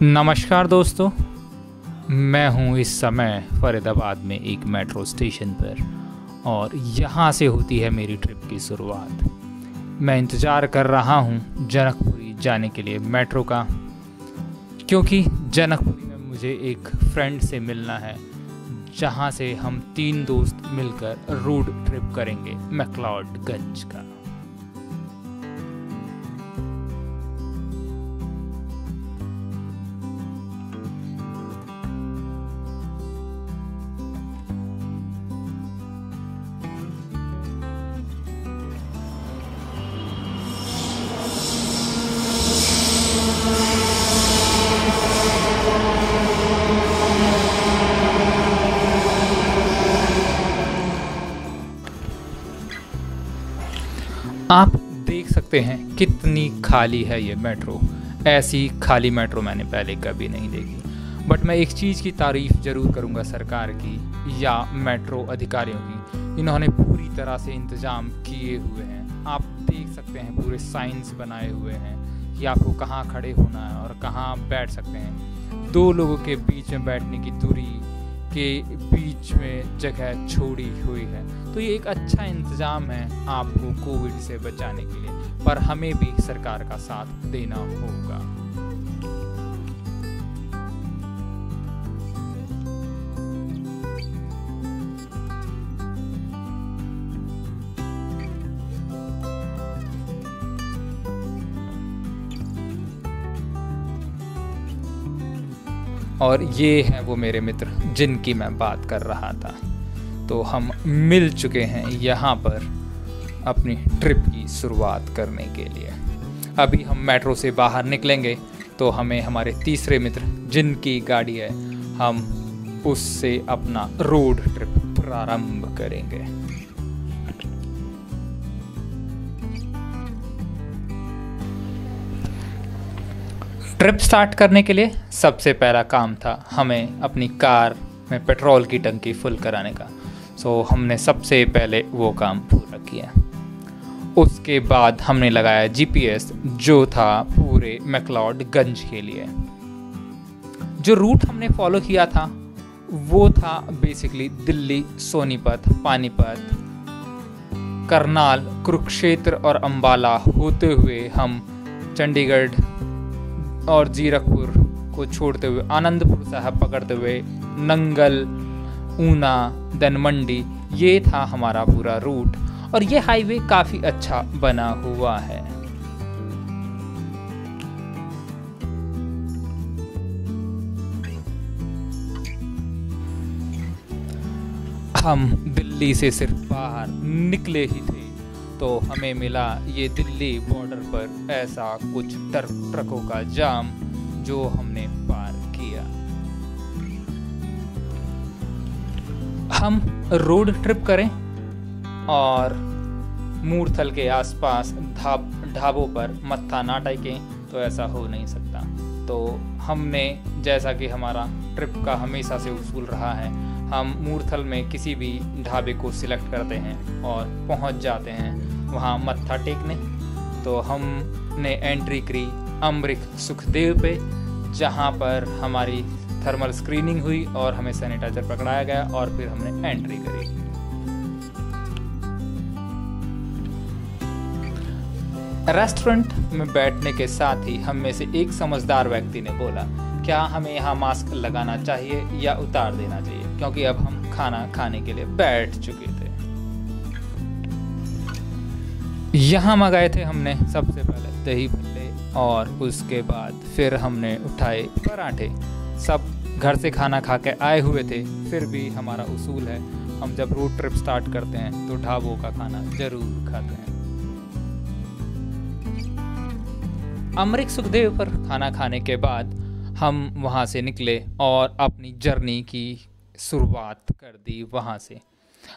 नमस्कार दोस्तों, मैं हूं इस समय फरीदाबाद में एक मेट्रो स्टेशन पर और यहाँ से होती है मेरी ट्रिप की शुरुआत। मैं इंतज़ार कर रहा हूं जनकपुरी जाने के लिए मेट्रो का, क्योंकि जनकपुरी में मुझे एक फ्रेंड से मिलना है, जहाँ से हम 3 दोस्त मिलकर रोड ट्रिप करेंगे मैक्लोडगंज का। आप देख सकते हैं कितनी खाली है ये मेट्रो। ऐसी खाली मेट्रो मैंने पहले कभी नहीं देखी। बट मैं एक चीज़ की तारीफ़ ज़रूर करूँगा सरकार की या मेट्रो अधिकारियों की, इन्होंने पूरी तरह से इंतज़ाम किए हुए हैं। आप देख सकते हैं पूरे साइंस बनाए हुए हैं कि आपको कहाँ खड़े होना है और कहाँ बैठ सकते हैं। 2 लोगों के बीच में बैठने की दूरी के बीच में जगह छोड़ी हुई है। तो ये एक अच्छा इंतज़ाम है आपको कोविड से बचाने के लिए, पर हमें भी सरकार का साथ देना होगा। और ये हैं वो मेरे मित्र जिनकी मैं बात कर रहा था। तो हम मिल चुके हैं यहाँ पर अपनी ट्रिप की शुरुआत करने के लिए। अभी हम मेट्रो से बाहर निकलेंगे तो हमें हमारे तीसरे मित्र जिनकी गाड़ी है, हम उससे अपना रोड ट्रिप प्रारंभ करेंगे। ट्रिप स्टार्ट करने के लिए सबसे पहला काम था हमें अपनी कार में पेट्रोल की टंकी फुल कराने का। सो हमने सबसे पहले वो काम पूरा किया। उसके बाद हमने लगाया जीपीएस, जो था पूरे मैक्लोडगंज के लिए। जो रूट हमने फॉलो किया था वो था बेसिकली दिल्ली, सोनीपत, पानीपत, करनाल, कुरुक्षेत्र और अंबाला होते हुए हम चंडीगढ़ और जीरकपुर को छोड़ते हुए आनंदपुर साहब पकड़ते हुए नंगल, ऊना, देन मंडी, ये था हमारा पूरा रूट। और ये हाईवे काफ़ी अच्छा बना हुआ है। हम दिल्ली से सिर्फ बाहर निकले ही थे तो हमें मिला ये दिल्ली बॉर्डर पर ऐसा कुछ ट्रकों का जाम जो हमने पार किया। हम रोड ट्रिप करें और मूर्थल के आसपास ढाबों पर मत्था ना टेकें तो ऐसा हो नहीं सकता। तो हमने, जैसा कि हमारा ट्रिप का हमेशा से उसूल रहा है, हम मूर्थल में किसी भी ढाबे को सिलेक्ट करते हैं और पहुंच जाते हैं वहाँ मत्था टेकने। तो हमने एंट्री करी अमृत सुखदेव पे, जहाँ पर हमारी थर्मल स्क्रीनिंग हुई और हमें सैनिटाइजर पकड़ाया गया और फिर हमने एंट्री करी। रेस्टोरेंट में बैठने के साथ ही हम में से एक समझदार व्यक्ति ने बोला, क्या हमें यहाँ मास्क लगाना चाहिए या उतार देना चाहिए, क्योंकि अब हम खाना खाने के लिए बैठ चुके थे। यहाँ मंगाए थे हमने सबसे पहले दही भल्ले और उसके बाद फिर हमने उठाए पराठे। सब घर से खाना खा के आए हुए थे, फिर भी हमारा उसूल है हम जब रोड ट्रिप स्टार्ट करते हैं तो ढाबों का खाना जरूर खाते हैं। अमृत सुखदेव पर खाना खाने के बाद हम वहाँ से निकले और अपनी जर्नी की शुरुआत कर दी वहाँ से।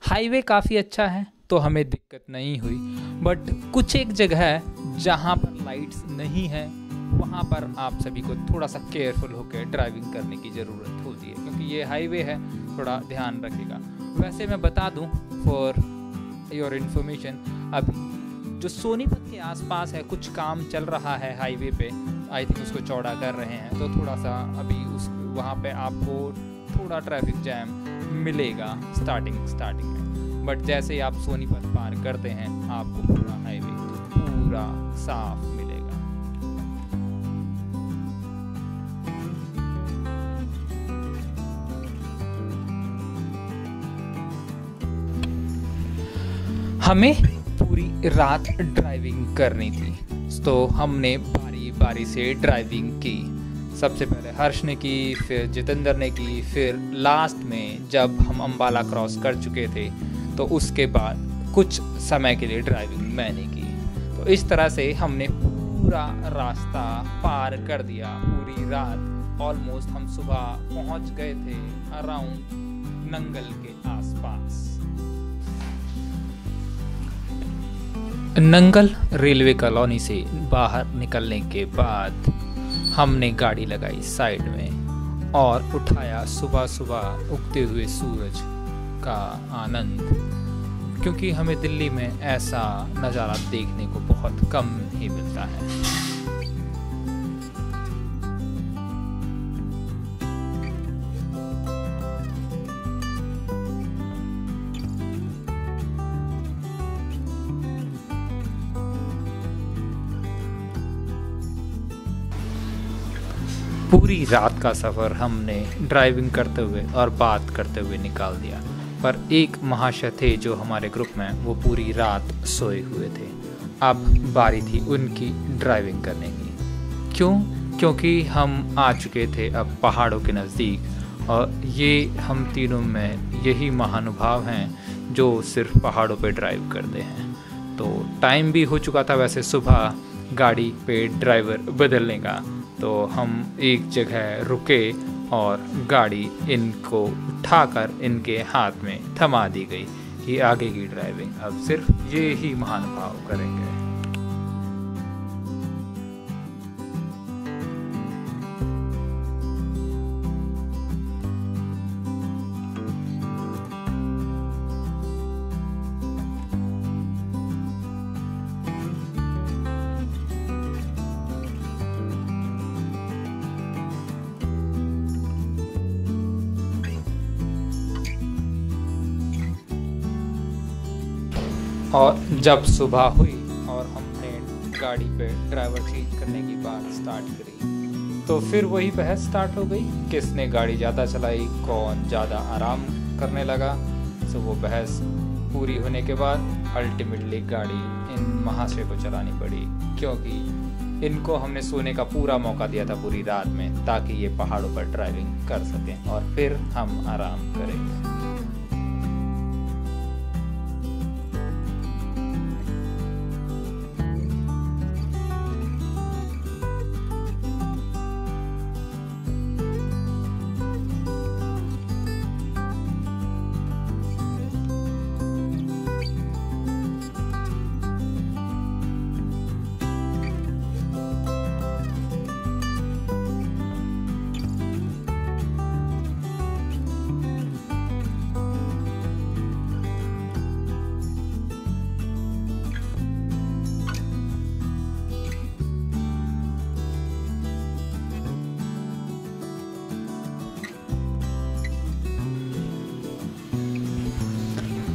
हाईवे काफ़ी अच्छा है तो हमें दिक्कत नहीं हुई, बट कुछ एक जगह है जहाँ पर लाइट्स नहीं है, वहाँ पर आप सभी को थोड़ा सा केयरफुल होकर ड्राइविंग करने की ज़रूरत होती है, क्योंकि ये हाईवे है, थोड़ा ध्यान रखिएगा। वैसे मैं बता दूँ फॉर योर इन्फॉर्मेशन, अभी जो सोनीपत के आसपास है कुछ काम चल रहा है हाईवे पे, आई थिंक उसको चौड़ा कर रहे हैं, तो थोड़ा सा अभी उस वहाँ पे आपको थोड़ा ट्रैफिक जैम मिलेगा स्टार्टिंग में, बट जैसे ही आप सोनीपत पार करते हैं आपको पूरा हाईवे पूरा साफ मिलेगा। हमें पूरी रात ड्राइविंग करनी थी, तो हमने बारी बारी से ड्राइविंग की। सबसे पहले हर्ष ने की, फिर जितेंद्र ने की, फिर लास्ट में जब हम अंबाला क्रॉस कर चुके थे तो उसके बाद कुछ समय के लिए ड्राइविंग मैंने की। तो इस तरह से हमने पूरा रास्ता पार कर दिया पूरी रात। ऑलमोस्ट हम सुबह पहुंच गए थे अराउंड नंगल के आसपास। नंगल रेलवे कॉलोनी से बाहर निकलने के बाद हमने गाड़ी लगाई साइड में और उठाया सुबह सुबह उगते हुए सूरज का आनंद, क्योंकि हमें दिल्ली में ऐसा नज़ारा देखने को बहुत कम ही मिलता है। पूरी रात का सफ़र हमने ड्राइविंग करते हुए और बात करते हुए निकाल दिया, पर एक महाशय थे जो हमारे ग्रुप में, वो पूरी रात सोए हुए थे। अब बारी थी उनकी ड्राइविंग करने की। क्योंकि हम आ चुके थे अब पहाड़ों के नज़दीक, और ये हम तीनों में यही महानुभाव हैं जो सिर्फ पहाड़ों पे ड्राइव करते हैं। तो टाइम भी हो चुका था वैसे सुबह गाड़ी पे ड्राइवर बदलने का, तो हम एक जगह रुके और गाड़ी इनको उठाकर इनके हाथ में थमा दी गई कि आगे की ड्राइविंग अब सिर्फ ये ही महानुभाव करेंगे। और जब सुबह हुई और हमने गाड़ी पे ड्राइवर चेंज करने की बात स्टार्ट करी, तो फिर वही बहस स्टार्ट हो गई, किसने गाड़ी ज़्यादा चलाई, कौन ज़्यादा आराम करने लगा। तो वो बहस पूरी होने के बाद अल्टीमेटली गाड़ी इन महाशय को चलानी पड़ी, क्योंकि इनको हमने सोने का पूरा मौका दिया था पूरी रात में, ताकि ये पहाड़ों पर ड्राइविंग कर सकें और फिर हम आराम करेंगे।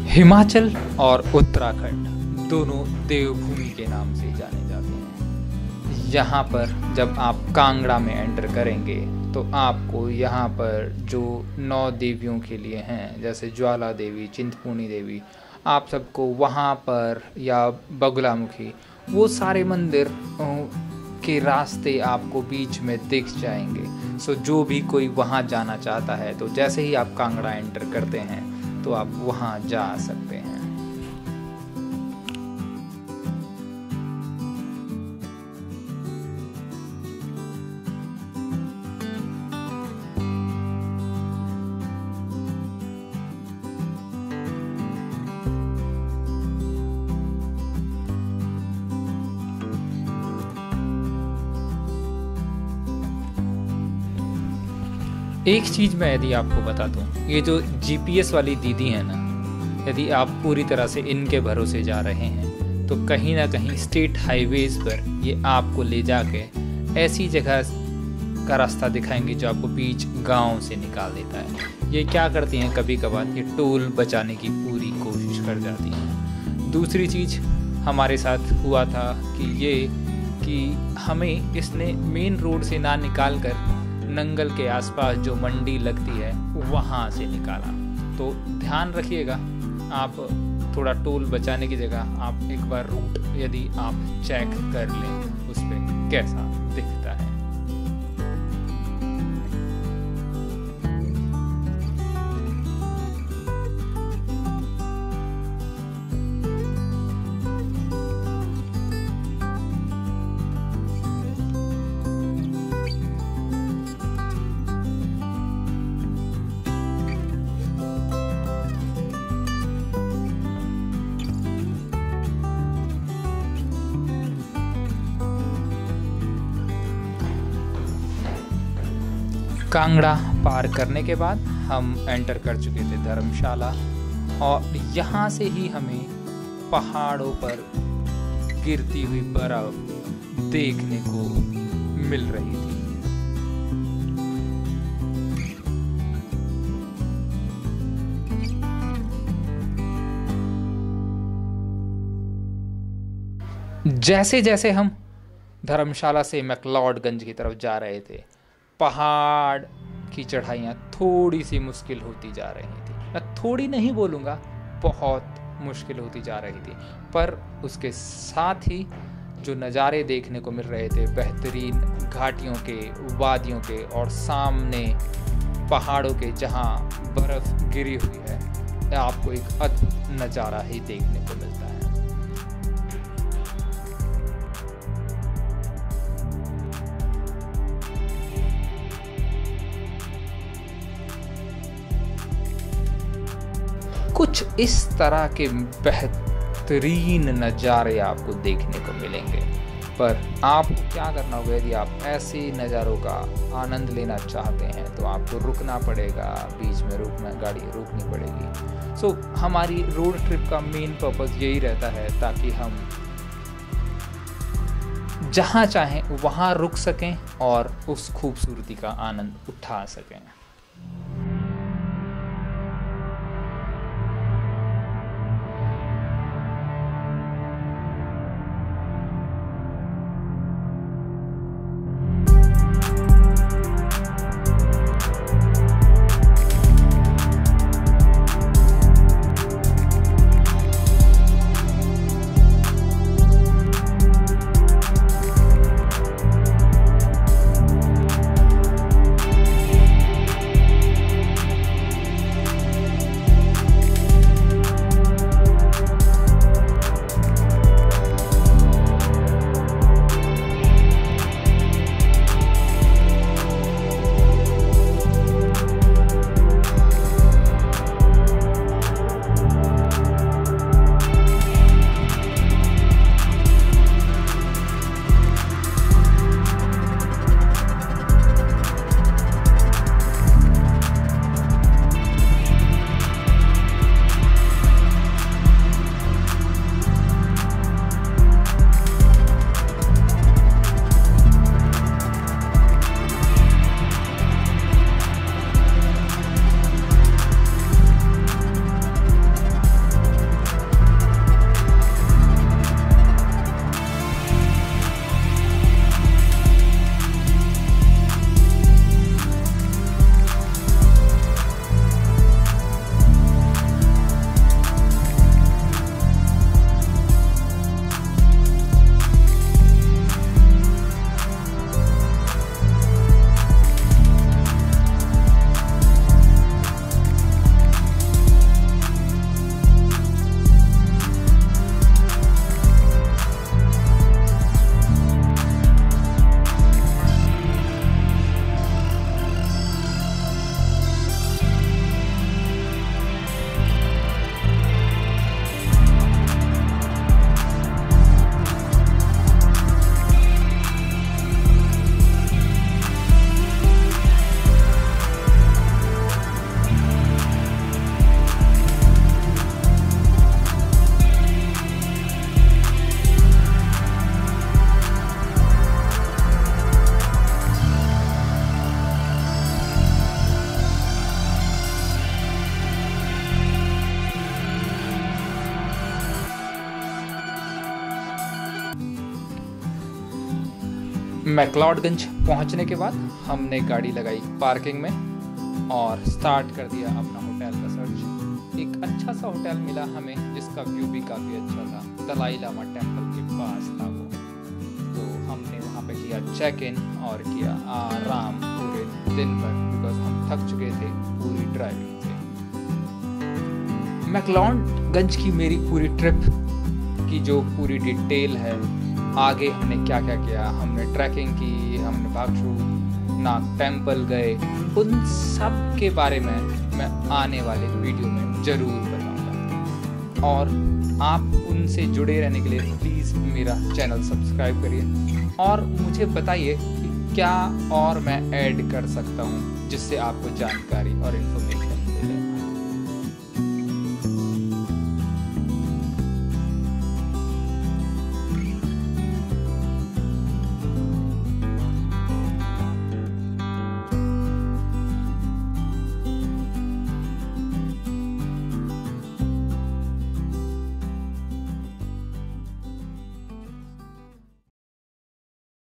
हिमाचल और उत्तराखंड दोनों देवभूमि के नाम से जाने जाते हैं। यहाँ पर जब आप कांगड़ा में एंटर करेंगे तो आपको यहाँ पर जो 9 देवियों के लिए हैं, जैसे ज्वाला देवी, चिंतपूर्णी देवी, आप सबको वहाँ पर, या बगुलामुखी, वो सारे मंदिर के रास्ते आपको बीच में दिख जाएंगे। सो जो भी कोई वहाँ जाना चाहता है तो जैसे ही आप कांगड़ा एंटर करते हैं तो आप वहाँ जा सकते हैं। एक चीज़ मैं यदि आपको बता दूं, ये जो जीपीएस वाली दीदी है ना, यदि आप पूरी तरह से इनके भरोसे जा रहे हैं तो कहीं ना कहीं स्टेट हाईवेज़ पर ये आपको ले जाके ऐसी जगह का रास्ता दिखाएंगे जो आपको बीच गांव से निकाल देता है। ये क्या करती हैं, कभी कभार ये टोल बचाने की पूरी कोशिश कर जाती हैं। दूसरी चीज़ हमारे साथ हुआ था कि हमें इसने मेन रोड से ना निकाल कर नंगल के आसपास जो मंडी लगती है वहाँ से निकाला। तो ध्यान रखिएगा, आप थोड़ा टोल बचाने की जगह आप एक बार रूट यदि आप चेक कर लें उस पर कैसा दिखता है। कांगड़ा पार करने के बाद हम एंटर कर चुके थे धर्मशाला, और यहाँ से ही हमें पहाड़ों पर गिरती हुई बर्फ देखने को मिल रही थी। जैसे जैसे हम धर्मशाला से मैक्लोडगंज की तरफ जा रहे थे, पहाड़ की चढ़ाइयाँ थोड़ी सी मुश्किल होती जा रही थी। मैं थोड़ी नहीं बोलूँगा, बहुत मुश्किल होती जा रही थी, पर उसके साथ ही जो नज़ारे देखने को मिल रहे थे बेहतरीन घाटियों के, वादियों के, और सामने पहाड़ों के जहाँ बर्फ़ गिरी हुई है, आपको एक अद्भुत नज़ारा ही देखने को मिलता है। कुछ इस तरह के बेहतरीन नज़ारे आपको देखने को मिलेंगे, पर आपको क्या करना होगा, यदि आप ऐसे नज़ारों का आनंद लेना चाहते हैं तो आपको रुकना पड़ेगा, बीच में गाड़ी रोकनी पड़ेगी। सो हमारी रोड ट्रिप का मेन पर्पस यही रहता है ताकि हम जहाँ चाहें वहाँ रुक सकें और उस खूबसूरती का आनंद उठा सकें। मैक्लोडगंज पहुंचने के बाद हमने गाड़ी लगाई पार्किंग में और स्टार्ट कर दिया अपना होटल का सर्च। एक अच्छा सा होटल मिला हमें जिसका व्यू भी काफ़ी अच्छा था। दलाई लामा टेम्पल के पास था वो। तो हमने वहाँ पे किया चेक इन और किया आराम पूरे दिन भर, बिकॉज हम थक चुके थे पूरी ड्राइविंग से। मैक्लोडगंज की मेरी पूरी ट्रिप की जो पूरी डिटेल है, आगे हमने क्या क्या किया, हमने ट्रैकिंग की, हमने भागशू नाग टेम्पल गए, उन सब के बारे में मैं आने वाले वीडियो में ज़रूर बताऊंगा। और आप उनसे जुड़े रहने के लिए प्लीज़ मेरा चैनल सब्सक्राइब करिए और मुझे बताइए कि क्या और मैं ऐड कर सकता हूँ जिससे आपको जानकारी और इन्फॉर्मेशन मिले।